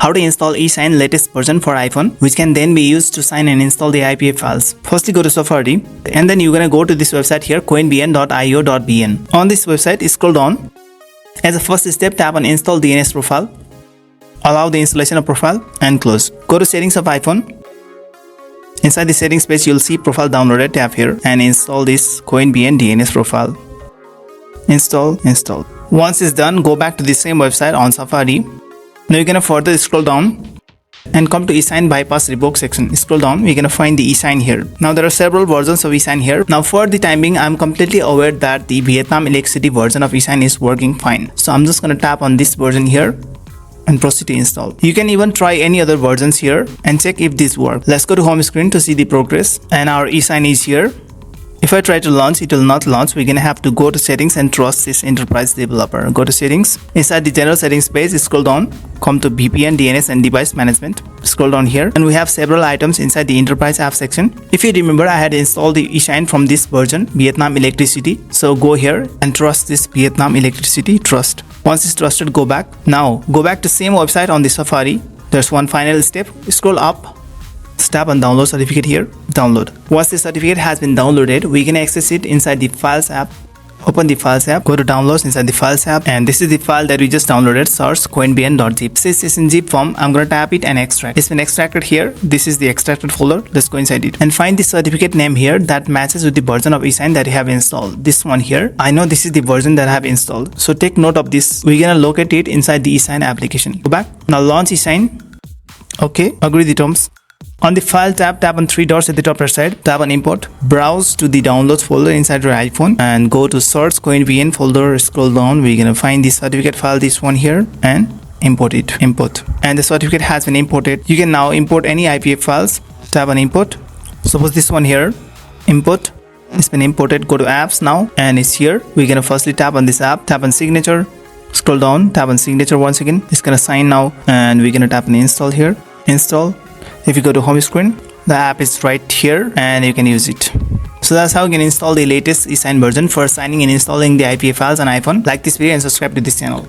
How to install eSign latest version for iPhone, which can then be used to sign and install the iPA files. Firstly, go to Safari, and then you're gonna go to this website here, coinbn.io.bn. On this website, scroll down. As a first step, tap on Install DNS Profile. Allow the installation of profile and close. Go to Settings of iPhone. Inside the settings page, you'll see Profile Downloaded. Tap here and install this CoinBN DNS profile. Install. Once it's done, go back to the same website on Safari. Now you're gonna further scroll down and come to eSign bypass revoke section. Scroll down, we're gonna find the eSign here. Now there are several versions of eSign here. Now for the time being, I'm completely aware that the Vietnam electricity version of eSign is working fine. So I'm just gonna tap on this version here and proceed to install. You can even try any other versions here and check if this works. Let's go to home screen to see the progress, and our eSign is here. If I try to launch, it will not launch. We're gonna have to go to settings and trust this enterprise developer. Go to settings. Inside the general settings page, scroll down, come to VPN, DNS and device management. Scroll down here and we have several items inside the enterprise app section. If you remember, I had installed the eSign from this version, Vietnam electricity. So go here and trust this Vietnam electricity, trust. Once it's trusted, go back. Now go back to same website on the Safari. There's one final step. Scroll up. Tap on download certificate here, download. Once the certificate has been downloaded, we can access it inside the files app. Open the files app, go to downloads inside the files app, and this is the file that we just downloaded, source coinbn.zip. This is in zip form. I'm gonna tap it and extract. It's been extracted here. This is the extracted folder. Let's go inside it and find the certificate name here that matches with the version of eSign that you have installed. This one here. I know this is the version that I have installed, so take note of this. We're gonna locate it inside the eSign application. Go back. Now launch eSign. Okay, agree the terms. On the file tab, tap on three dots at the top right side, tap on import, browse to the downloads folder inside your iPhone and go to search CoinBN folder, scroll down, we're gonna find the certificate file, this one here, and import it, import. And the certificate has been imported. You can now import any IPA files, tap on import. Suppose this one here, import, it's been imported. Go to apps now and it's here. We're gonna firstly tap on this app, tap on signature, scroll down, tap on signature once again. It's gonna sign now and we're gonna tap on install here, install. If you go to home screen, the app is right here and you can use it. So that's how you can install the latest eSign version for signing and installing the IPA files on iPhone. Like this video and subscribe to this channel.